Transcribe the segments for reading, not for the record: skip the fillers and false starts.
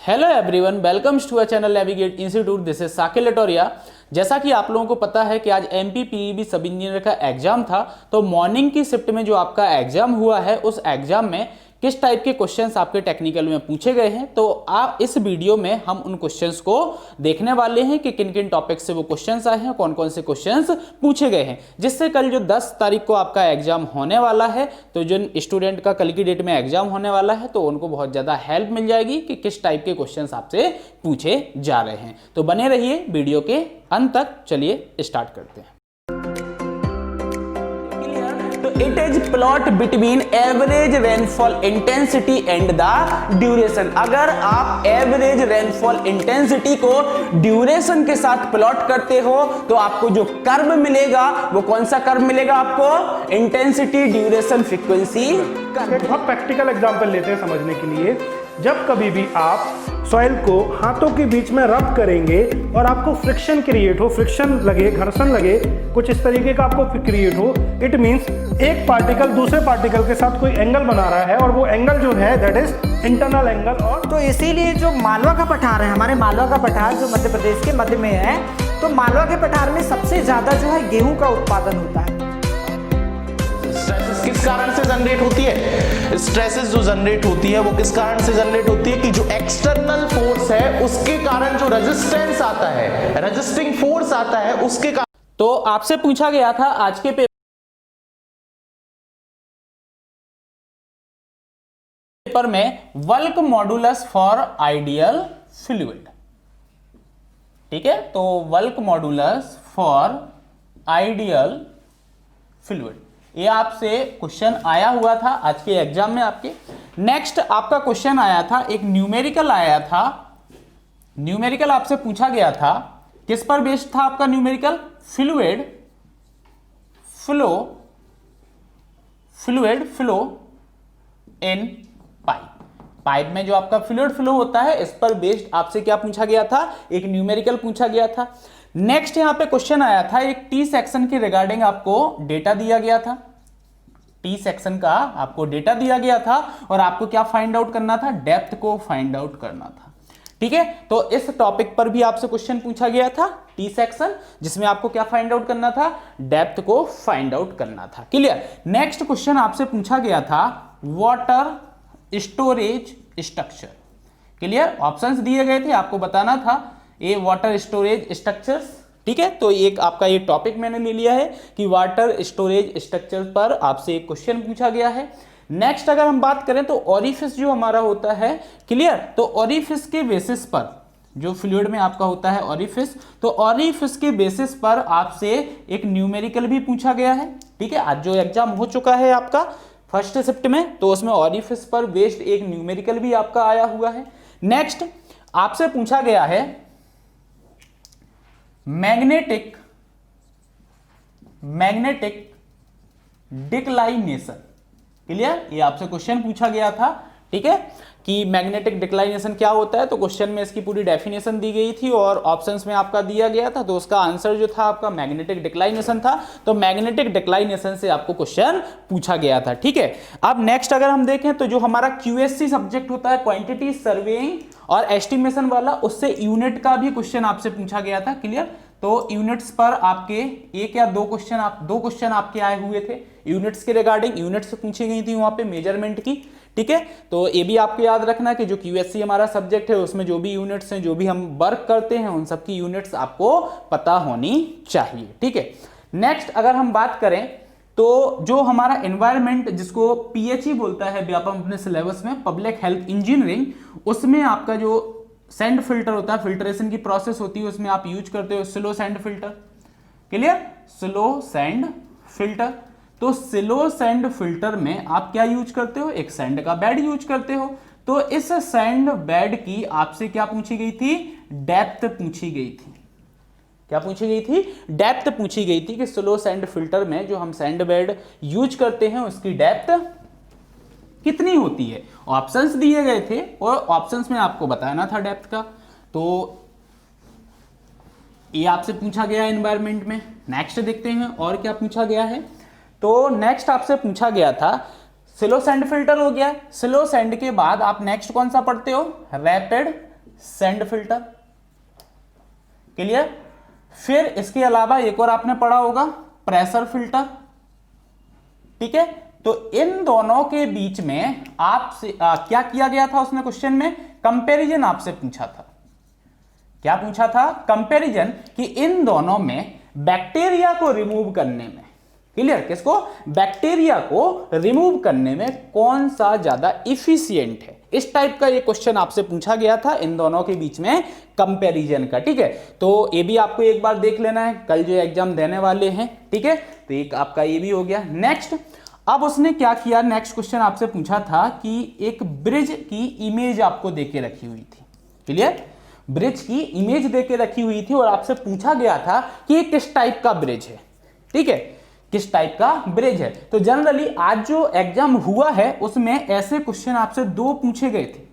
Hello everyone, welcomes to a channel navigate institute. This is Sakil Latoria. जैसा कि आप लोगों को पता है कि आज एमपीपीईबी सब इंजीनियर का एग्जाम था, तो मॉर्निंग की शिफ्ट में जो आपका एग्जाम हुआ है उस एग्जाम में किस टाइप के क्वेश्चंस आपके टेक्निकल में पूछे गए हैं, तो आप इस वीडियो में हम उन क्वेश्चंस को देखने वाले हैं कि किन किन टॉपिक से वो क्वेश्चंस आए हैं, कौन कौन से क्वेश्चंस पूछे गए हैं, जिससे कल जो 10 तारीख को आपका एग्जाम होने वाला है, तो जिन स्टूडेंट का कल की डेट में एग्जाम होने वाला है तो उनको बहुत ज़्यादा हेल्प मिल जाएगी कि किस टाइप के क्वेश्चंस आपसे पूछे जा रहे हैं। तो बने रहिए वीडियो के अंत तक। चलिए स्टार्ट करते हैं। तो it is plot between average rainfall intensity and the duration. अगर आप एवरेज रेनफॉल इंटेंसिटी को ड्यूरेशन के साथ प्लॉट करते हो तो आपको जो कर्व मिलेगा वो कौन सा कर्व मिलेगा आपको? Intensity duration frequency. बहुत प्रैक्टिकल एग्जांपल लेते हैं समझने के लिए। जब कभी भी आप सॉइल को हाथों के बीच में रब करेंगे और आपको फ्रिक्शन क्रिएट हो, फ्रिक्शन लगे, घर्षण लगे, कुछ इस तरीके का आपको क्रिएट हो, इट मींस एक पार्टिकल दूसरे पार्टिकल के साथ कोई एंगल बना रहा है और वो एंगल जो है दैट इज इंटरनल एंगल। और तो इसीलिए जो मालवा का पठार है, हमारे मालवा का पठार जो मध्य प्रदेश के मध्य में है, तो मालवा के पठार में सबसे ज्यादा जो है गेहूं का उत्पादन होता है। किस कारण से जनरेट होती है? स्ट्रेसेस जो जनरेट होती है वो किस कारण से जनरेट होती है कि जो एक्सटर्नल फोर्स है उसके कारण जो रेजिस्टेंस आता है, रेजिस्टिंग फोर्स आता है उसके कारण। तो आपसे पूछा गया था आज के पेपर में work modulus for ideal fluid. ठीक है, तो work modulus for ideal fluid, ये आपसे क्वेश्चन आया हुआ था आज के एग्जाम में आपके। नेक्स्ट आपका क्वेश्चन आया था, एक न्यूमेरिकल आया था। न्यूमेरिकल आपसे पूछा गया था, किस पर बेस्ड था आपका numerical? Fluid flow in pipe. Pipe में जो आपका फ्लूइड फ्लो होता है इस पर बेस्ड आपसे क्या पूछा गया था? एक न्यूमेरिकल पूछा गया था। नेक्स्ट यहां पे क्वेश्चन आया था, एक टी सेक्शन के रिगार्डिंग आपको डेटा दिया गया था। टी सेक्शन का आपको डेटा दिया गया था और आपको क्या फाइंड आउट करना था? डेप्थ को फाइंड आउट करना था। ठीक है, तो इस टॉपिक पर भी आपसे क्वेश्चन पूछा गया था, टी सेक्शन, जिसमें आपको क्या फाइंड आउट करना था? डेप्थ को फाइंड आउट करना था। क्लियर। नेक्स्ट क्वेश्चन आपसे पूछा गया था water storage structure. Clear, options दिए गए थे, आपको बताना था ये वाटर स्टोरेज स्ट्रक्चर्स। ठीक है, तो एक आपका ये टॉपिक मैंने ले लिया है कि वाटर स्टोरेज स्ट्रक्चर पर आपसे एक क्वेश्चन पूछा गया है। नेक्स्ट अगर हम बात करें तो ओरिफिस जो हमारा होता है, क्लियर, तो ओरिफिस के बेसिस पर जो फ्लूइड में आपका होता है ओरिफिस, तो ओरिफिस के बेसिस पर आपसे एक न्यूमेरिकल भी पूछा गया है। ठीक है, आज जो एग्जाम हो चुका है आपका फर्स्ट शिफ्ट में, तो उसमें ओरिफिस पर बेस्ड एक न्यूमेरिकल भी आपका आया हुआ है। नेक्स्ट आपसे पूछा गया है मैग्नेटिक डिक्लाइनेशन। क्लियर, ये आपसे क्वेश्चन पूछा गया था। ठीक है, कि मैग्नेटिक डिक्लाइनेशन क्या होता है, तो क्वेश्चन में इसकी पूरी डेफिनेशन दी गई थी और ऑप्शंस में आपका दिया गया था, तो उसका आंसर जो था आपका मैग्नेटिक डिक्लाइनेशन था। तो मैग्नेटिक डिक्लाइनेशन से आपको क्वेश्चन पूछा गया था। ठीक है, अब नेक्स्ट अगर हम देखें तो जो हमारा क्यूएससी सब्जेक्ट होता है, क्वांटिटी सर्वेइंग और एस्टिमेशन वाला, उससे यूनिट का भी क्वेश्चन आपसे पूछा गया था। क्लियर, तो यूनिट्स पर आपके एक या दो क्वेश्चन आपके आए हुए थे यूनिट्स के रिगार्डिंग। यूनिट्स पूछी गई थी वहां पे मेजरमेंट की। ठीक है, तो ये भी आपको याद रखना कि जो क्यूएससी हमारा सब्जेक्ट है उसमें जो भी यूनिट्स हैं, जो भी हम वर्क करते हैं, उन सब की यूनिट्स आपको पता होनी चाहिए। ठीक है, नेक्स्ट अगर हम बात करें तो जो हमारा एनवायरनमेंट, जिसको पीएचई बोलता है व्यापम अपने सिलेबस में, पब्लिक हेल्थ इंजीनियरिंग, उसमें आपका जो सैंड फिल्टर होता है, फिल्ट्रेशन की प्रोसेस होती है, उसमें आप यूज करते हो slow sand filter. Clear, slow sand filter. तो स्लो सैंड फिल्टर में आप क्या यूज करते हो? एक सैंड का बेड यूज करते हो। तो इस सैंड बेड की आपसे क्या पूछी गई थी? डेप्थ पूछी गई थी। क्या पूछी गई थी? डेप्थ पूछी गई थी कि स्लो सैंड फिल्टर में जो हम सैंड बेड यूज करते हैं उसकी डेप्थ कितनी होती है। ऑप्शंस दिए गए थे और ऑप्शंस में आपको बताना था डेप्थ का। तो ये आपसे पूछा गया एनवायरनमेंट में। नेक्स्ट देखते हैं और क्या पूछा गया है। तो नेक्स्ट आपसे पूछा गया था स्लो सैंड फिल्टर हो गया। स्लो सैंड के बाद आप नेक्स्ट कौन सा पढ़ते हो? Rapid sand filter, clear. फिर इसके अलावा एक और आपने पढ़ा होगा प्रेशर फिल्टर, ठीक है। तो इन दोनों के बीच में आपसे क्या किया गया था उसने क्वेश्चन में, कंपैरिजन आपसे पूछा था। क्या पूछा था, कंपैरिजन, कि इन दोनों में बैक्टीरिया को रिमूव करने में, क्लियर, किसको, बैक्टीरिया को रिमूव करने में कौन सा ज्यादा इफिशिएंट है। इस टाइप का ये क्वेश्चन आपसे पूछा गया था इन दोनों के बीच में कंपैरिजन का, ठीक है। तो ये भी आपको एक बार देख लेना है, कल जो एग्जाम देने वाले हैं, ठीक है। तो एक आपका ये भी हो गया। नेक्स्ट, अब उसने क्या किया, नेक्स्ट क्वेश्चन आपसे पूछा था कि एक ब्रिज की इमेज आपको देके रखी हुई थी, क्लियर, ब्रिज की इमेज देके रखी हुई थी और आपसे पूछा गया था कि ये किस टाइप का ब्रिज है, ठीक है, किस टाइप का ब्रिज है। तो जनरली आज जो एग्जाम हुआ है उसमें ऐसे क्वेश्चन आपसे दो पूछे गए थे,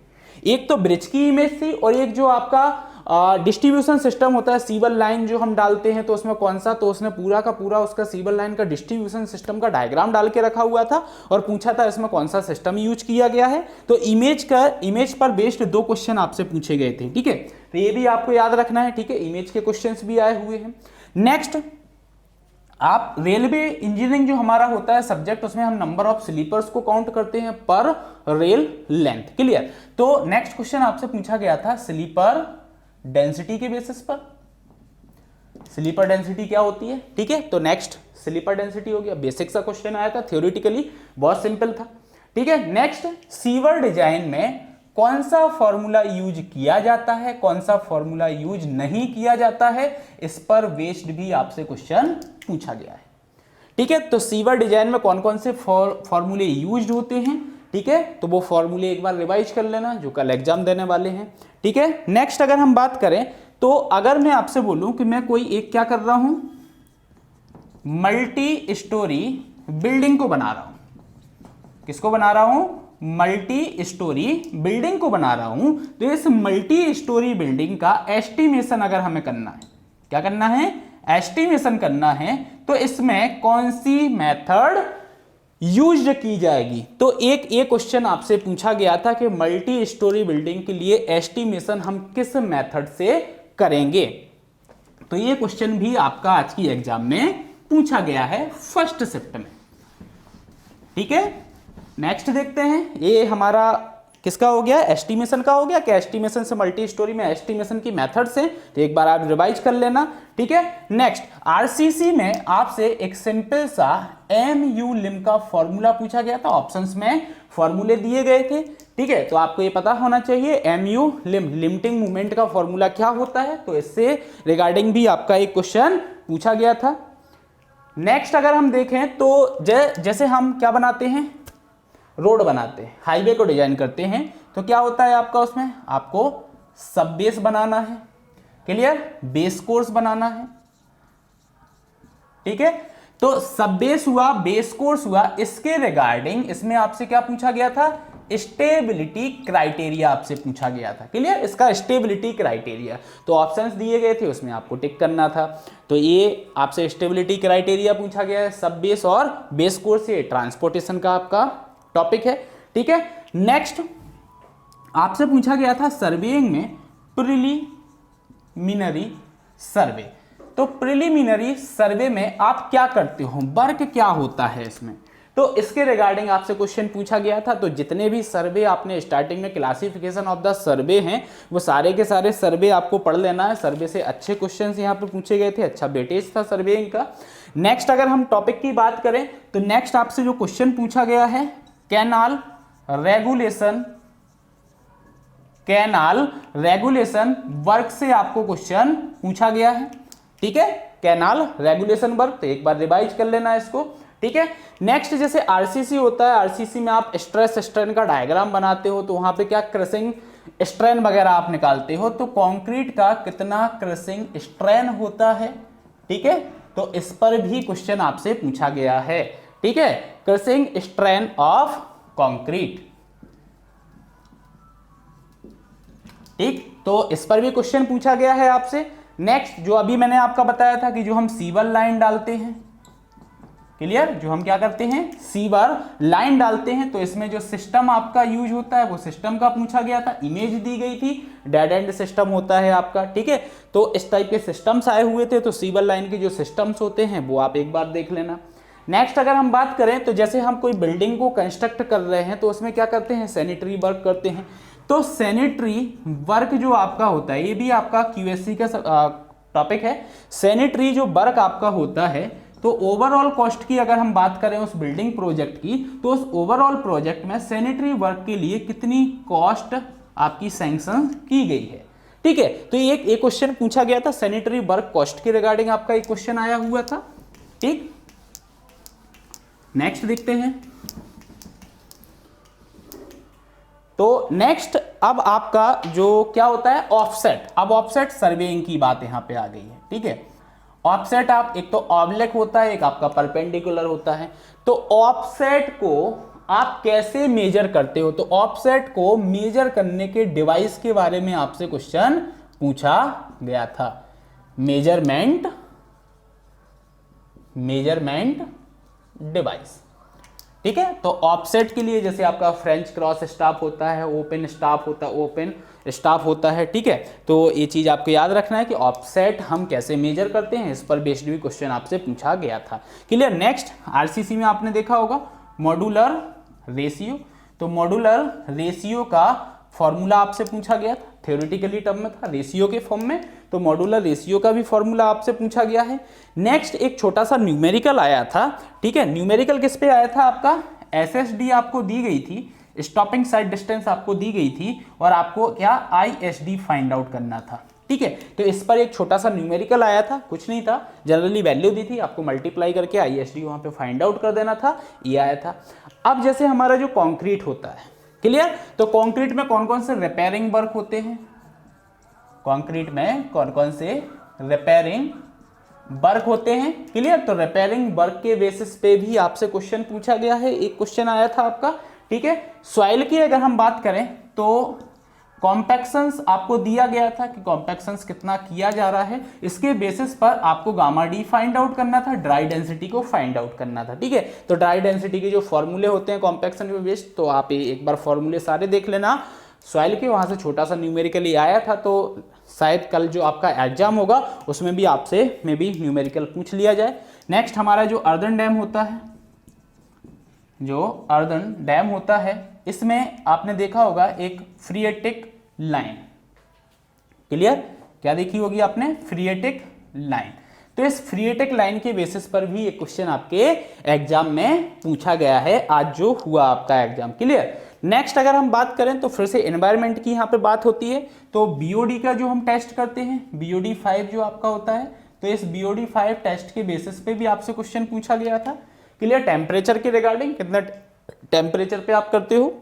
एक तो ब्रिज की इमेज थी और एक जो आपका डिस्ट्रीब्यूशन सिस्टम होता है, सीवर लाइन जो हम डालते हैं तो उसमें कौन सा, तो उसने पूरा का पूरा उसका सीवर लाइन का डिस्ट्रीब्यूशन सिस्टम का डायग्राम डाल के रखा हुआ था और पूछा था इसमें कौन सा सिस्टम यूज किया गया है। तो इमेज पर बेस्ड दो क्वेश्चन आपसे पूछे गए थे, ठीक है। तो ये भी आपको याद रखना है, ठीक है, इमेज के क्वेश्चंस भी आए हुए हैं। नेक्स्ट, आप रेलवे इंजीनियरिंग जो हमारा होता है सब्जेक्ट, उसमें हम नंबर ऑफ स्लीपर्स को काउंट करते हैं पर रेल लेंथ, क्लियर। तो नेक्स्ट क्वेश्चन आपसे पूछा गया था स्लीपर डेंसिटी के बेसिस पर, स्लीपर डेंसिटी क्या होती है, ठीक है। तो नेक्स्ट स्लीपर डेंसिटी हो गया, बेसिक सा क्वेश्चन आया था, थ्योरेटिकली बहुत सिंपल था, ठीक है। नेक्स्ट, सीवर डिजाइन में कौन सा फॉर्मूला यूज किया जाता है, कौन सा फॉर्मूला यूज नहीं किया जाता है, इस पर बेस्ड भी आपसे क्वेश्चन पूछा गया है, ठीक है। तो सीवर डिजाइन में कौन कौन से फॉर्मूले यूज होते हैं, ठीक है, तो वो फॉर्मूले एक बार रिवाइज कर लेना जो कल एग्जाम देने वाले हैं, ठीक है। नेक्स्ट, अगर हम बात करें तो अगर मैं आपसे बोलूं कि मैं कोई एक क्या कर रहा हूं, मल्टी स्टोरी बिल्डिंग को बना रहा हूं, किसको बना रहा हूं, मल्टी स्टोरी बिल्डिंग को बना रहा हूं, तो इस मल्टी स्टोरी बिल्डिंग का एस्टिमेशन अगर हमें करना है, क्या करना है, एस्टिमेशन करना है, तो इसमें कौन सी मेथड यूज की जाएगी। तो एक क्वेश्चन आपसे पूछा गया था कि मल्टी स्टोरी बिल्डिंग के लिए एस्टिमेशन हम किस मेथड से करेंगे। तो ये क्वेश्चन भी आपका आज की एग्जाम में पूछा गया है फर्स्ट शिफ्ट में, ठीक है। नेक्स्ट देखते हैं, ये हमारा किसका हो गया, एस्टिमेशन का हो गया, क्या एस्टिमेशन से मल्टी स्टोरी में एस्टिमेशन की मेथड से, तो एक बार आप रिवाइज कर लेना, ठीक है। नेक्स्ट, आरसीसी में आपसे एक सिंपल सा एमयू लिम का फॉर्मूला पूछा गया था, ऑप्शंस में फॉर्मूले दिए गए थे, ठीक है। तो आपको ये पता होना चाहिए एमयू लिम, लिमिटिंग मूवमेंट का फॉर्मूला क्या होता है, तो इससे रिगार्डिंग भी आपका एक क्वेश्चन पूछा गया था। नेक्स्ट, अगर हम देखें तो जैसे हम क्या बनाते हैं, रोड बनाते हैं, हाईवे को डिजाइन करते हैं, तो क्या होता है आपका, उसमें आपको सब बेस बनाना है, क्लियर, बेस कोर्स बनाना है, ठीक है। तो सब बेस हुआ, बेस कोर्स हुआ, इसके रिगार्डिंग इसमें आपसे क्या पूछा गया था, स्टेबिलिटी क्राइटेरिया आपसे पूछा गया था, क्लियर, इसका स्टेबिलिटी क्राइटेरिया। तो ऑप्शंस दिए गए थे, उसमें आपको टिक करना था। तो ये आपसे स्टेबिलिटी क्राइटेरिया पूछा गया है, सब बेस और बेस कोर्स, ये ट्रांसपोर्टेशन का आपका टॉपिक है, ठीक है। नेक्स्ट, आपसे पूछा गया था सर्वेइंग में प्रिलिमिनरी सर्वे। तो प्रिलिमिनरी सर्वे में आप क्या करते हो, वर्क क्या होता है इसमें, तो इसके रिगार्डिंग आपसे क्वेश्चन पूछा गया था। तो जितने भी सर्वे आपने स्टार्टिंग में क्लासिफिकेशन ऑफ द सर्वे हैं, वो सारे के सारे सर्वे आपको पढ़ लेना है। सर्वे से अच्छे क्वेश्चंस यहाँ पे पूछे गए थे, अच्छा वेटेज था सर्वेइंग का। नेक्स्ट, अगर हम टॉपिक की बात करें तो नेक्स्ट आपसे जो क्वेश्चन पूछा गया है, कैनाल रेगुलेशन वर्क से आपको क्वेश्चन पूछा गया है, ठीक है, कैनाल रेगुलेशन वर्क। तो एक बार रिवाइज कर लेना इसको, ठीक है। नेक्स्ट, जैसे आरसीसी होता है, आरसीसी में आप स्ट्रेस स्ट्रेन का डायग्राम बनाते हो, तो वहां पे क्या क्रशिंग स्ट्रेन वगैरह आप निकालते हो, तो कंक्रीट का कितना क्रशिंग स्ट्रेन होता है, ठीक है। तो इस पर भी क्वेश्चन आपसे पूछा गया है, ठीक है, क्रशिंग स्ट्रेन ऑफ कंक्रीट, ठीक। तो इस पर भी क्वेश्चन पूछा गया है आपसे। नेक्स्ट, जो अभी मैंने आपका बताया था कि जो हम सीवर लाइन डालते हैं, क्लियर, जो हम क्या करते हैं सी बार लाइन डालते हैं। तो इसमें जो सिस्टम आपका यूज होता है वो सिस्टम का पूछा गया था, इमेज दी गई थी, डेड एंड सिस्टम होता है आपका, ठीक है। तो इस टाइप के सिस्टम्स आए हुए थे, तो सी बार लाइन के जो सिस्टम्स होते हैं वो आप एक बार देख लेना। नेक्स्ट अगर हम बात करें तो जैसे हम कोई बिल्डिंग को कंस्ट्रक्ट कर रहे हैं तो उसमें क्या करते हैं, सैनिटरी वर्क करते हैं। तो सैनिटरी वर्क जो आपका होता है, ये भी आपका क्यूएससी का टॉपिक है। सैनिटरी जो वर्क आपका होता है, तो ओवरऑल कॉस्ट की अगर हम बात करें उस बिल्डिंग प्रोजेक्ट की, तो उस ओवरऑल प्रोजेक्ट में सैनिटरी वर्क के लिए कितनी कॉस्ट आपकी सैंक्शन की गई है, ठीक है। तो ये एक क्वेश्चन पूछा गया था, सैनिटरी वर्क कॉस्ट के रिगार्डिंग आपका एक क्वेश्चन आया हुआ था, ठीक। नेक्स्ट देखते हैं। तो नेक्स्ट अब आपका जो क्या होता है ऑफसेट। अब ऑफसेट सर्वेइंग की बात यहां पे आ गई है, ठीक है। ऑफसेट आप एक तो ऑब्लिक होता है, एक आपका परपेंडिकुलर होता है। तो ऑफसेट को आप कैसे मेजर करते हो, तो ऑफसेट को मेजर करने के डिवाइस के बारे में आपसे क्वेश्चन पूछा गया था। मेजरमेंट डिवाइस, ठीक है। तो ऑफसेट के लिए जैसे आपका फ्रेंच क्रॉस स्टाफ होता है, ओपन स्टाफ होता है, ठीक है। तो ये चीज आपको याद रखना है कि ऑफसेट हम कैसे मेजर करते हैं, इस पर बेस्ड भी क्वेश्चन आपसे पूछा गया था, क्लियर। नेक्स्ट आरसीसी में आपने देखा होगा मॉड्यूलर रेशियो। तो मॉड्यूलर रेशियो का फॉर्मूला आपसे पूछा गया था, थ्योरेटिकली टर्म में था, रेशियो के फॉर्म में। तो मॉड्यूलर रेशियो का भी फॉर्मूला आपसे पूछा गया है। नेक्स्ट एक छोटा सा न्यूमेरिकल आया था, ठीक है। न्यूमेरिकल किस पे आया था आपका, एसएसडी आपको दी गई थी, स्टॉपिंग साइड डिस्टेंस आपको दी गई थी, और आपको क्या आईएसडी फाइंड आउट करना था, ठीक है। तो इस पर एक छोटा सा न्यूमेरिकल आया था, कुछ नहीं था, जनरली वैल्यू दी थी, आपको मल्टीप्लाई करके आईएसडी वहां पे फाइंड आउट कर देना था, ये आया था। अब जैसे हमारा जो कॉन्क्रीट होता है, क्लियर। तो कॉन्क्रीट में कौन कौन से रिपेयरिंग वर्क होते हैं, कॉन्क्रीट में कौन कौन से रिपेयरिंग वर्क होते हैं, क्लियर। तो रिपेयरिंग वर्क के बेसिस पे भी आपसे क्वेश्चन पूछा गया है, एक क्वेश्चन आया था आपका, ठीक है। सॉइल की अगर हम बात करें तो कॉम्पैक्शंस आपको दिया गया था कि कॉम्पैक्शंस कितना किया जा रहा है, इसके बेसिस पर आपको गामा डी फाइंड आउट करना था, ड्राई डेंसिटी को फाइंड आउट करना था, ठीक है। तो ड्राई डेंसिटी के जो फॉर्मूले होते हैं कॉम्पैक्शन के बेस्ड, तो आप एक बार फॉर्मूले सारे देख लेना। सॉइल के वहां से छोटा सा न्यूमेरिकली आया था, तो शायद कल जो आपका एग्जाम होगा उसमें भी आपसे मे बी न्यूमेरिकल पूछ लिया जाए। नेक्स्ट हमारा जो अर्दन डैम होता है, जो अर्दन डैम होता है, इसमें आपने देखा होगा एक फ्रीएटिक लाइन, क्लियर। क्या देखी होगी आपने, फ्रीएटिक लाइन। तो इस फ्रीएटिक लाइन के बेसिस पर भी एक क्वेश्चन आपके एग्जाम में पूछा गया है, आज जो हुआ आपका एग्जाम, क्लियर। नेक्स्ट अगर हम बात करें तो फिर से एनवायरनमेंट की यहाँ पे बात होती है। तो बीओडी का जो हम टेस्ट करते हैं, बीओडी 5 जो आपका होता है, तो इस बीओडी 5 टेस्ट के बेसिस पे भी आपसे क्वेश्चन पूछा गया था, क्लियर। टेम्परेचर के रिगार्डिंग, कितना टेम्परेचर पे आप करते हो,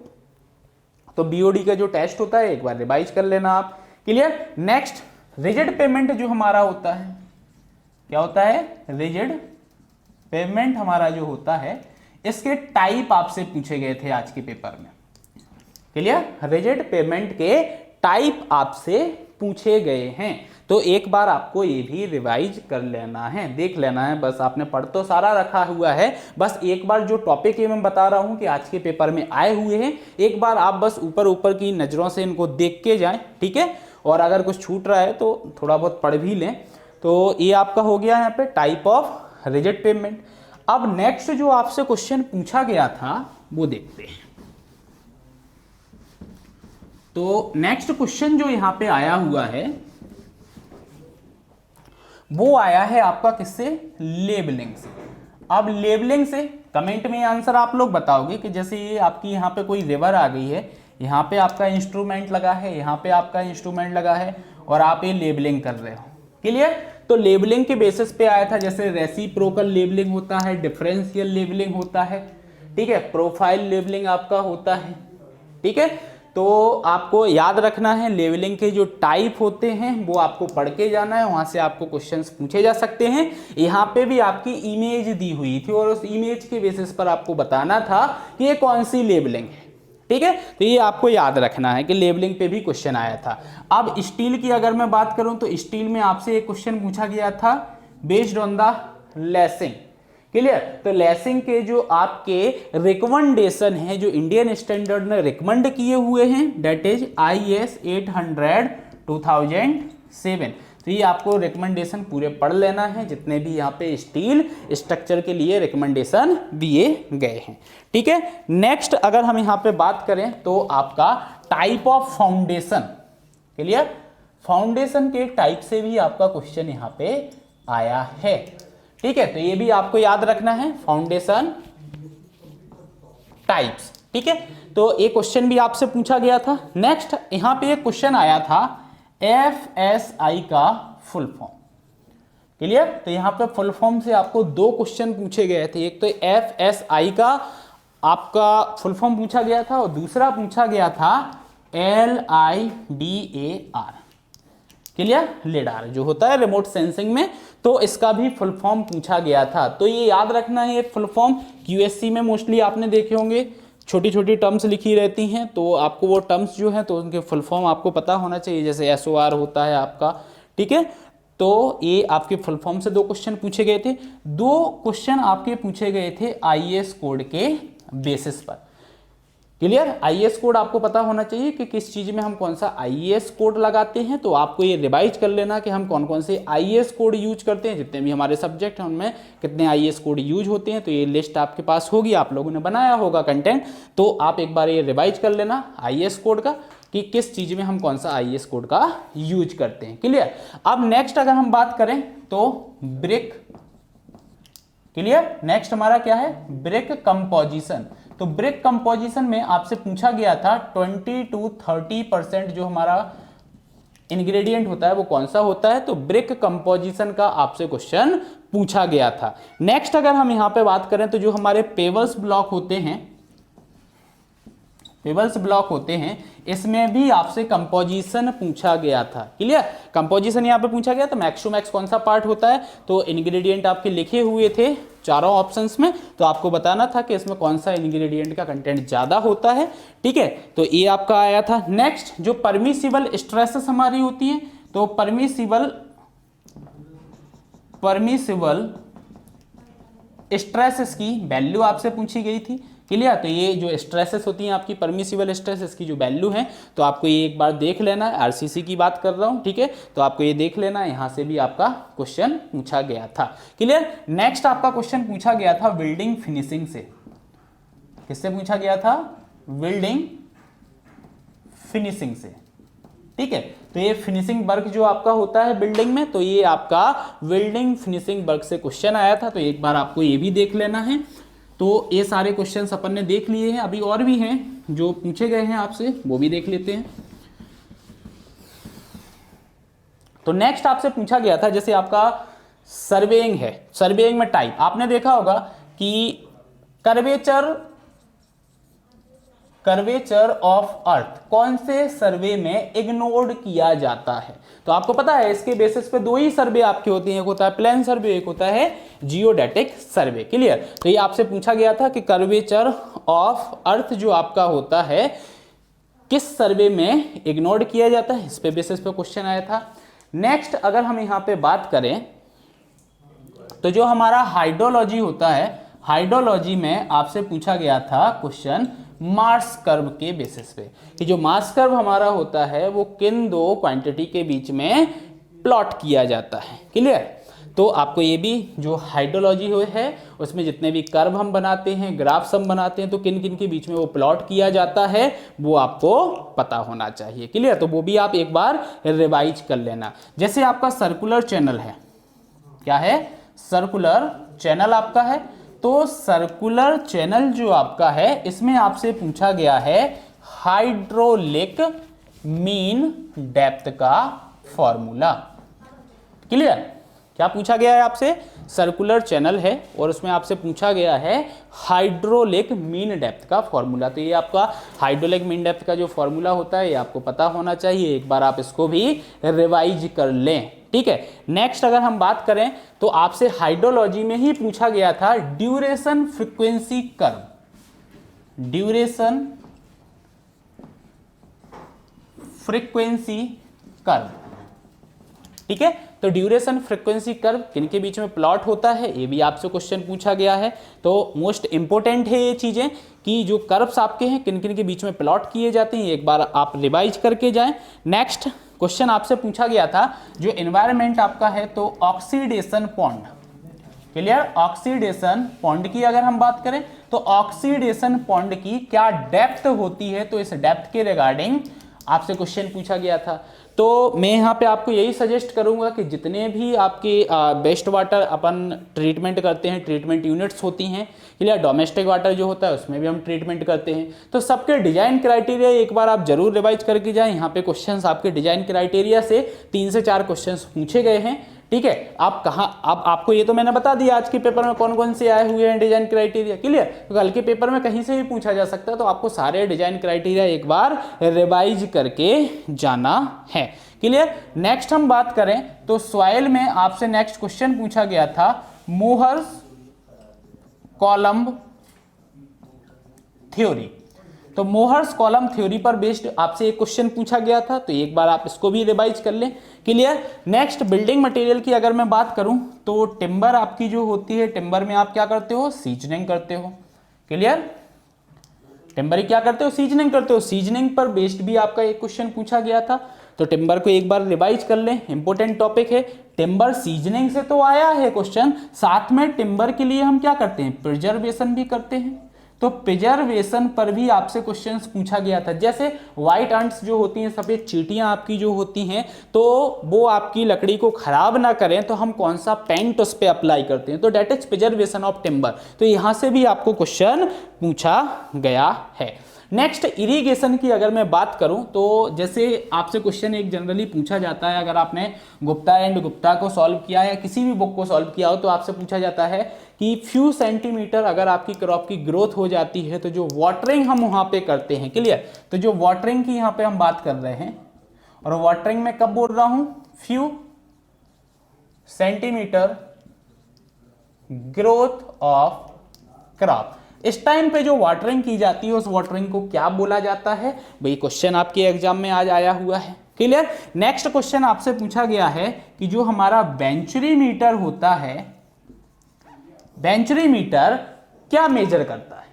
तो बीओडी का जो टेस्ट होता है एक बार रिवाइज कर लेना आप, क्लियर। नेक्स्ट रिजिड पेमेंट जो हमारा होता है, क्या होता है, रिजिड पेमेंट हमारा जो होता है, इसके टाइप आपसे पूछे गए थे आज के पेपर में, क्लियर। रिजिड पेमेंट के टाइप आपसे पूछे गए हैं, तो एक बार आपको ये भी रिवाइज कर लेना है, देख लेना है। बस आपने पढ़ तो सारा रखा हुआ है, बस एक बार जो टॉपिक ये मैं बता रहा हूं कि आज के पेपर में आए हुए हैं, एक बार आप बस ऊपर ऊपर की नज़रों से इनको देख के जाएं, ठीक है। और अगर कुछ छूट रहा है तो थोड़ा बहुत पढ़ भी लें। तो ये आपका हो गया यहाँ पे टाइप ऑफ रिजिड पेमेंट। अब नेक्स्ट जो आपसे क्वेश्चन पूछा गया था वो देखते हैं। तो नेक्स्ट क्वेश्चन जो यहां पे आया हुआ है वो आया है आपका किससे, लेबलिंग से। अब लेबलिंग से कमेंट में आंसर आप लोग बताओगे कि जैसे ये आपकी यहाँ पे कोई रिवर आ गई है, यहाँ पे आपका इंस्ट्रूमेंट लगा है, यहाँ पे आपका इंस्ट्रूमेंट लगा है, और आप ये लेबलिंग कर रहे हो, क्लियर। तो लेबलिंग के बेसिस पे आया था, जैसे रेसिप्रोकल लेबलिंग होता है, डिफरेंशियल लेबलिंग होता है, ठीक है, प्रोफाइल लेबलिंग आपका होता है, ठीक है। तो आपको याद रखना है लेबलिंग के जो टाइप होते हैं वो आपको पढ़ के जाना है, वहां से आपको क्वेश्चंस पूछे जा सकते हैं। यहाँ पे भी आपकी इमेज दी हुई थी और उस इमेज के बेसिस पर आपको बताना था कि ये कौन सी लेबलिंग है, ठीक है। तो ये आपको याद रखना है कि लेबलिंग पे भी क्वेश्चन आया था। अब स्टील की अगर मैं बात करूं तो स्टील में आपसे एक क्वेश्चन पूछा गया था based on the lacing, clear. तो लेसिंग के जो आपके रिकमेंडेशन हैं जो इंडियन स्टैंडर्ड ने रिकमेंड किए हुए हैं दैट इज IS 800 2007। तो ये आपको रिकमेंडेशन पूरे पढ़ लेना है जितने भी यहाँ पे स्टील स्ट्रक्चर के लिए रिकमेंडेशन दिए गए हैं, ठीक है। नेक्स्ट अगर हम यहाँ पे बात करें तो आपका type of foundation, clear. Foundation के टाइप से भी आपका क्वेश्चन यहाँ पे आया है, ठीक है। तो ये भी आपको याद रखना है, फाउंडेशन टाइप्स, ठीक है। तो ये क्वेश्चन भी आपसे पूछा गया था। नेक्स्ट यहां पे एक क्वेश्चन आया था FSI का फुल फॉर्म, क्लियर। तो यहां पे फुल फॉर्म से आपको दो क्वेश्चन पूछे गए थे, एक तो FSI का आपका फुल फॉर्म पूछा गया था और दूसरा पूछा गया था LIDAR, क्लियर, लिडार जो होता है रिमोट सेंसिंग में, तो इसका भी फुल फॉर्म पूछा गया था। तो ये याद रखना है, ये फुल फॉर्म QSC में मोस्टली आपने देखे होंगे, छोटी छोटी टर्म्स लिखी रहती हैं, तो आपको वो टर्म्स जो हैं तो उनके फुल फॉर्म आपको पता होना चाहिए, जैसे SOR होता है आपका, ठीक है। तो ये आपके फुल फॉर्म से दो क्वेश्चन पूछे गए थे, दो क्वेश्चन आपके पूछे गए थे IAS कोड के बेसिस पर, क्लियर। IAS कोड आपको पता होना चाहिए कि किस चीज में हम कौन सा IAS कोड लगाते हैं, तो आपको ये रिवाइज कर लेना कि हम कौन कौन से IAS कोड यूज करते हैं, जितने भी हमारे सब्जेक्ट हैं उनमें कितने IAS कोड यूज होते हैं। तो ये लिस्ट आपके पास होगी, आप लोगों ने बनाया होगा कंटेंट, तो आप एक बार ये रिवाइज कर लेना IAS कोड का कि किस चीज में हम कौन सा IAS कोड का यूज करते हैं, क्लियर। अब नेक्स्ट अगर हम बात करें तो ब्रिक, क्लियर। नेक्स्ट हमारा क्या है, ब्रिक कंपोजिशन। तो ब्रिक कंपोजिशन में आपसे पूछा गया था 20 to 30% जो हमारा इंग्रेडिएंट होता है वो कौन सा होता है, तो ब्रिक कंपोजिशन का आपसे क्वेश्चन पूछा गया था। नेक्स्ट अगर हम यहां पे बात करें तो जो हमारे पेबल्स ब्लॉक होते हैं, पेबल्स ब्लॉक होते हैं, इसमें भी आपसे कंपोजिशन पूछा गया था, क्लियर। कंपोजिशन यहाँ पे पूछा गया, तो मैक्स टू मैक्स कौन सा पार्ट होता है, तो इंग्रेडिएंट आपके लिखे हुए थे चारों ऑप्शंस में, तो आपको बताना था कि इसमें कौन सा इंग्रेडिएंट का कंटेंट ज्यादा होता है, ठीक है। तो ये आपका आया था। नेक्स्ट जो परमिसिबल स्ट्रेसेस हमारी होती हैं, तो परमिसिबल स्ट्रेसेस की वैल्यू आपसे पूछी गई थी, क्लियर। तो ये जो स्ट्रेसेस होती हैं आपकी परमिसिबल स्ट्रेसेस की जो वैल्यू है, तो आपको ये एक बार देख लेना है, RCC की बात कर रहा हूं, ठीक है। तो आपको ये देख लेना है, यहां से भी आपका क्वेश्चन पूछा गया था, क्लियर। नेक्स्ट आपका क्वेश्चन पूछा गया था बिल्डिंग फिनिशिंग से, किससे पूछा गया था, बिल्डिंग फिनिशिंग से, ठीक है। तो ये फिनिशिंग वर्क जो आपका होता है बिल्डिंग में, तो ये आपका बिल्डिंग फिनिशिंग वर्क से क्वेश्चन आया था, तो एक बार आपको ये भी देख लेना है। तो ये सारे क्वेश्चंस अपन ने देख लिए हैं, अभी और भी हैं जो पूछे गए हैं आपसे, वो भी देख लेते हैं। तो नेक्स्ट आपसे पूछा गया था, जैसे आपका सर्वेइंग है, सर्वेइंग में टाइप आपने देखा होगा कि कर्वेचर ऑफ अर्थ कौन से सर्वे में इग्नोर्ड किया जाता है, तो आपको पता है इसके बेसिस पे दो ही सर्वे आपके होते हैं, एक होता है प्लेन सर्वे, एक होता है जियोडेटिक सर्वे, क्लियर। तो ये आपसे पूछा गया था कि कर्वेचर ऑफ अर्थ जो आपका होता है किस सर्वे में इग्नोर्ड किया जाता है, इस पे बेसिस पे क्वेश्चन आया था। नेक्स्ट अगर हम यहां पे बात करें तो जो हमारा हाइड्रोलॉजी होता है, हाइड्रोलॉजी में आपसे पूछा गया था क्वेश्चन मास कर्व के बेसिस पे, कि जो मास कर्व हमारा होता है वो किन दो क्वांटिटी के बीच में प्लॉट किया जाता है, क्लियर। तो आपको ये भी जो हाइड्रोलॉजी है उसमें जितने भी कर्व हम बनाते हैं, ग्राफ्स हम बनाते हैं, तो किन किन के बीच में वो प्लॉट किया जाता है वो आपको पता होना चाहिए, क्लियर। तो वो भी आप एक बार रिवाइज कर लेना। जैसे आपका सर्कुलर चैनल है, क्या है, सर्कुलर चैनल आपका है, तो सर्कुलर चैनल जो आपका है इसमें आपसे पूछा गया है हाइड्रोलिक मीन डेप्थ का फॉर्मूला, क्लियर। क्या पूछा गया है आपसे, सर्कुलर चैनल है और उसमें आपसे पूछा गया है हाइड्रोलिक मीन डेप्थ का फॉर्मूला। तो ये आपका हाइड्रोलिक मीन डेप्थ का जो फॉर्मूला होता है ये आपको पता होना चाहिए, एक बार आप इसको भी रिवाइज कर लें, ठीक है। नेक्स्ट अगर हम बात करें तो आपसे हाइड्रोलॉजी में ही पूछा गया था duration frequency curve, duration frequency curve, ठीक है। तो ड्यूरेशन फ्रीक्वेंसी कर्व किन के बीच में प्लॉट होता है, ये भी आपसे क्वेश्चन पूछा गया है। तो मोस्ट इंपॉर्टेंट है ये चीज़ें कि जो कर्व्स आपके हैं किन किन के बीच में प्लॉट किए जाते हैं, एक बार आप रिवाइज करके जाएं। नेक्स्ट क्वेश्चन आपसे पूछा गया था जो एनवायरनमेंट आपका है तो oxidation pond, clear, oxidation pond की अगर हम बात करें तो ऑक्सीडेशन पॉन्ड की क्या डेप्थ होती है, तो इस डेप्थ के रिगार्डिंग आपसे क्वेश्चन पूछा गया था। तो मैं यहाँ पे आपको यही सजेस्ट करूँगा कि जितने भी आपके वेस्ट वाटर अपन ट्रीटमेंट करते हैं, ट्रीटमेंट यूनिट्स होती हैं, क्लियर, डोमेस्टिक वाटर जो होता है उसमें भी हम ट्रीटमेंट करते हैं, तो सबके डिजाइन क्राइटेरिया एक बार आप जरूर रिवाइज करके जाएं। यहाँ पे क्वेश्चंस आपके डिजाइन क्राइटेरिया से 3 से 4 क्वेश्चंस पूछे गए हैं, ठीक है। आप कहाँ, अब आपको ये तो मैंने बता दिया आज के पेपर में कौन कौन से आए हुए हैं डिजाइन क्राइटेरिया, क्लियर। तो कल के पेपर में कहीं से भी पूछा जा सकता है, तो आपको सारे डिजाइन क्राइटेरिया एक बार रिवाइज करके जाना है, क्लियर। नेक्स्ट हम बात करें तो सॉइल में आपसे नेक्स्ट क्वेश्चन पूछा गया था मोहर्स कॉलम थ्योरी। तो मोहर्स कॉलम थ्योरी पर बेस्ड आपसे एक क्वेश्चन पूछा गया था, तो एक बार आप इसको भी रिवाइज कर लें, क्लियर। नेक्स्ट बिल्डिंग मटेरियल की अगर मैं बात करूं तो टिम्बर आपकी जो होती है, टिम्बर में आप क्या करते हो, सीजनिंग करते हो, क्लियर। टिम्बर क्या करते हो, सीजनिंग करते हो। सीजनिंग पर बेस्ड भी आपका एक क्वेश्चन पूछा गया था, तो टिम्बर को एक बार रिवाइज कर लें, इंपॉर्टेंट टॉपिक है। टिम्बर सीजनिंग से तो आया है क्वेश्चन, साथ में टिम्बर के लिए हम क्या करते हैं, प्रिजर्वेशन भी करते हैं। तो प्रिजर्वेशन पर भी आपसे क्वेश्चंस पूछा गया था। जैसे व्हाइट अंट्स जो होती हैं, सफेद चींटियां आपकी जो होती हैं, तो वो आपकी लकड़ी को खराब ना करें तो हम कौन सा पेंट उस पर अप्लाई करते हैं, तो that is preservation of timber. तो यहां से भी आपको क्वेश्चन पूछा गया है। नेक्स्ट इरिगेशन की अगर मैं बात करूं तो जैसे आपसे क्वेश्चन एक जनरली पूछा जाता है, अगर आपने गुप्ता एंड गुप्ता को सॉल्व किया या किसी भी बुक को सॉल्व किया हो, तो आपसे पूछा जाता है कि फ्यू सेंटीमीटर अगर आपकी क्रॉप की ग्रोथ हो जाती है तो जो वाटरिंग हम वहां पे करते हैं, क्लियर। तो जो वाटरिंग की यहां पे हम बात कर रहे हैं, और वाटरिंग में कब बोल रहा हूं, few centimetre growth of crop. इस टाइम पे जो वाटरिंग की जाती है उस वाटरिंग को क्या बोला जाता है, भाई क्वेश्चन आपके एग्जाम में आज आया हुआ है, क्लियर। नेक्स्ट क्वेश्चन आपसे पूछा गया है कि जो हमारा बेंचुरी मीटर होता है, बेंचुरी मीटर क्या मेजर करता है,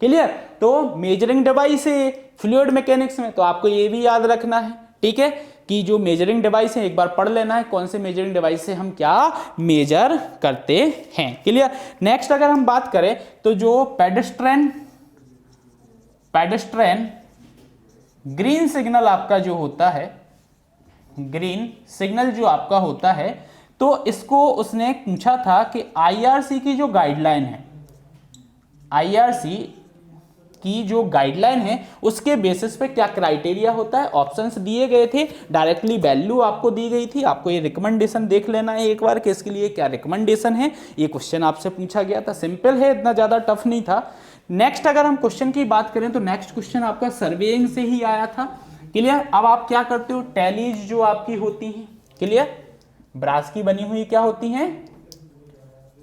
क्लियर। तो मेजरिंग डिवाइस है फ्लूइड मैकेनिक्स में, तो आपको ये भी याद रखना है, ठीक है, कि जो मेजरिंग डिवाइस है एक बार पढ़ लेना है, कौन से मेजरिंग डिवाइस से हम क्या मेजर करते हैं, क्लियर। नेक्स्ट अगर हम बात करें तो जो पेडेस्ट्रेन ग्रीन सिग्नल आपका जो होता है, ग्रीन सिग्नल जो आपका होता है, तो इसको उसने पूछा था कि आईआरसी की जो गाइडलाइन है, आईआरसी की जो गाइडलाइन है उसके बेसिस पे क्या क्राइटेरिया होता है। ऑप्शंस दिए गए थे, डायरेक्टली वैल्यू आपको दी गई थी, आपको ये रिकमेंडेशन देख लेना है एक बार कि इसके लिए क्या रिकमेंडेशन है। ये क्वेश्चन आपसे पूछा गया था, सिंपल है, इतना ज्यादा टफ नहीं था। नेक्स्ट अगर हम क्वेश्चन की बात करें तो नेक्स्ट क्वेश्चन आपका सर्वेइंग से ही आया था, क्लियर। अब आप क्या करते हो, टैलीज जो आपकी होती हैं, क्लियर, ब्रास की बनी हुई क्या होती हैं,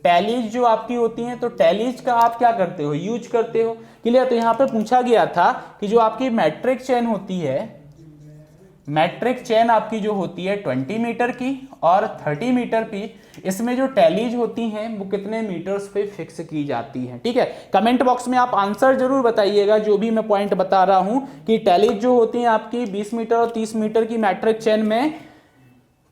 टैलीज जो आपकी होती हैं, तो टैलीज का आप क्या करते हो, यूज करते हो, क्लियर। तो यहां पे पूछा गया था कि जो आपकी मैट्रिक चेन होती है, मैट्रिक चेन आपकी जो होती है 20 मीटर की और 30 मीटर की, इसमें जो टैलीज होती हैं वो कितने मीटर्स पे फिक्स की जाती हैं, ठीक है। कमेंट बॉक्स में आप आंसर जरूर बताइएगा जो भी मैं पॉइंट बता रहा हूं कि टैलीज जो होती हैं आपकी 20 मीटर और 30 मीटर की मैट्रिक चेन में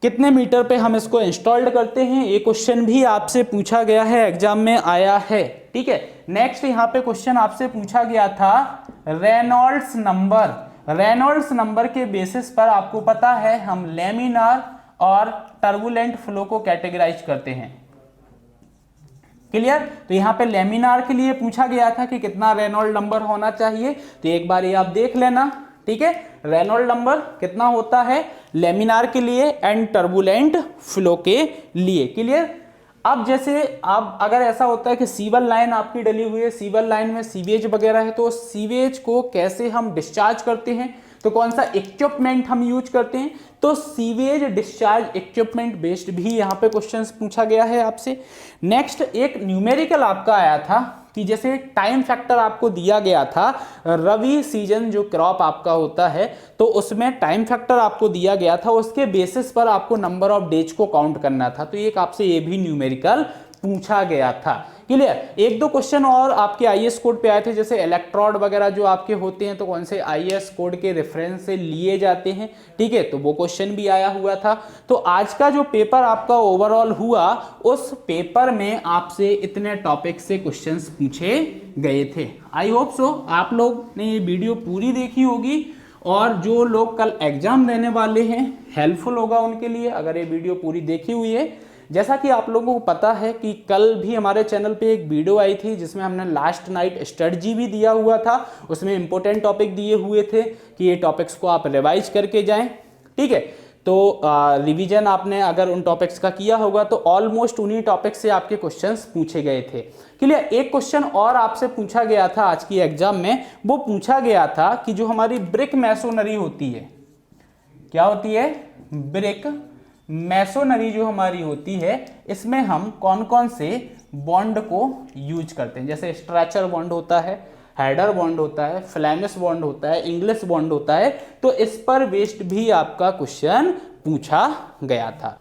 कितने मीटर पे हम इसको इंस्टॉल्ड करते हैं। ये क्वेश्चन भी आपसे पूछा गया है, एग्जाम में आया है, ठीक है। नेक्स्ट यहाँ पे क्वेश्चन आपसे पूछा गया था रेनॉल्ड्स नंबर। रेनॉल्ड्स नंबर के बेसिस पर आपको पता है हम लेमिनार और टर्बुलेंट फ्लो को कैटेगराइज करते हैं, क्लियर। तो यहाँ पे लेमिनार के लिए पूछा गया था कि कितना रेनॉल्ड नंबर होना चाहिए, तो एक बार ये आप देख लेना, ठीक है। रेनॉल्ड नंबर कितना होता है लेमिनार के लिए एंड टर्बुलेंट फ्लो के लिए, क्लियर। अब जैसे अब अगर ऐसा होता है कि सीवर लाइन आपकी डली हुई है, सीवर लाइन में सीवेज वगैरह है, तो सीवेज को कैसे हम डिस्चार्ज करते हैं, तो कौन सा इक्विपमेंट हम यूज करते हैं, तो सीवेज डिस्चार्ज इक्विपमेंट बेस्ड भी यहाँ पे क्वेश्चंस पूछा गया है आपसे। नेक्स्ट एक न्यूमेरिकल आपका आया था कि जैसे टाइम फैक्टर आपको दिया गया था, रवि सीजन जो क्रॉप आपका होता है तो उसमें टाइम फैक्टर आपको दिया गया था, उसके बेसिस पर आपको नंबर ऑफ डेज को काउंट करना था। तो एक आपसे ये भी न्यूमेरिकल पूछा गया था। क्लियर। एक दो क्वेश्चन और आपके आईएएस कोड पे आए थे, जैसे इलेक्ट्रोड वगैरह जो आपके होते हैं तो कौन से आईएएस कोड के रेफरेंस से लिए जाते हैं, ठीक है, तो वो क्वेश्चन भी आया हुआ था। तो आज का जो पेपर आपका ओवरऑल हुआ, उस पेपर में आपसे इतने टॉपिक से क्वेश्चंस पूछे गए थे। आई होप सो आप लोग ने ये वीडियो पूरी देखी होगी और जो लोग कल एग्जाम देने वाले हैं हेल्पफुल होगा उनके लिए अगर ये वीडियो पूरी देखी हुई है। जैसा कि आप लोगों को पता है कि कल भी हमारे चैनल पे एक वीडियो आई थी जिसमें हमने लास्ट नाइट स्ट्रेटजी भी दिया हुआ था, उसमें इंपॉर्टेंट टॉपिक दिए हुए थे कि ये टॉपिक्स को आप रिवाइज करके जाएं, ठीक है। तो रिवीजन आपने अगर उन टॉपिक्स का किया होगा तो ऑलमोस्ट उन्हीं टॉपिक्स से आपके क्वेश्चंस पूछे गए थे। क्लियर। एक क्वेश्चन और आपसे पूछा गया था आज की एग्जाम में, वो पूछा गया था कि जो हमारी ब्रिक मैसोनरी होती है, क्या होती है, ब्रिक मैसोनरी जो हमारी होती है, इसमें हम कौन कौन से बॉन्ड को यूज करते हैं। जैसे स्ट्रेचर बॉन्ड होता है, हेडर बॉन्ड होता है, फ्लैमिश बॉन्ड होता है, इंग्लिश बॉन्ड होता है, तो इस पर बेस्ड भी आपका क्वेश्चन पूछा गया था।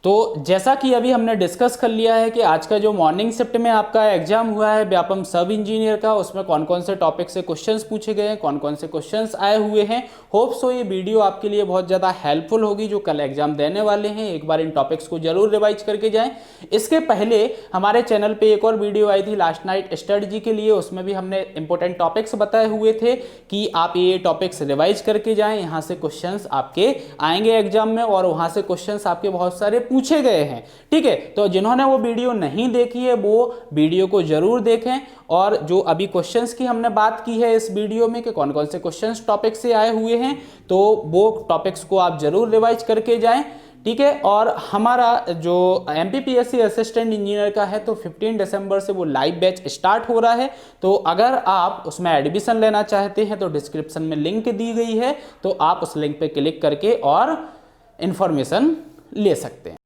तो जैसा कि अभी हमने डिस्कस कर लिया है कि आज का जो मॉर्निंग शिफ्ट में आपका एग्जाम हुआ है व्यापम सब इंजीनियर का, उसमें कौन कौन से टॉपिक से क्वेश्चंस पूछे गए हैं, कौन कौन से क्वेश्चंस आए हुए हैं। होप सो ये वीडियो आपके लिए बहुत ज़्यादा हेल्पफुल होगी जो कल एग्जाम देने वाले हैं। एक बार इन टॉपिक्स को जरूर रिवाइज करके जाएं। इसके पहले हमारे चैनल पर एक और वीडियो आई थी लास्ट नाइट स्ट्रेटजी के लिए, उसमें भी हमने इंपॉर्टेंट टॉपिक्स बताए हुए थे कि आप ये टॉपिक्स रिवाइज करके जाएँ, यहाँ से क्वेश्चन आपके आएंगे एग्जाम में और वहाँ से क्वेश्चन आपके बहुत सारे पूछे गए हैं, ठीक है। तो जिन्होंने वो वीडियो नहीं देखी है वो वीडियो को जरूर देखें। और जो अभी क्वेश्चंस की हमने बात की है इस वीडियो में कि कौन कौन से क्वेश्चंस टॉपिक से आए हुए हैं, तो वो टॉपिक्स को आप जरूर रिवाइज करके जाएं, ठीक है। और हमारा जो एमपीपीएससी असिस्टेंट इंजीनियर का है तो 15 दिसंबर से वो लाइव बैच स्टार्ट हो रहा है। तो अगर आप उसमें एडमिशन लेना चाहते हैं तो डिस्क्रिप्शन में लिंक दी गई है, तो आप उस लिंक पे क्लिक करके और इंफॉर्मेशन ले सकते हैं।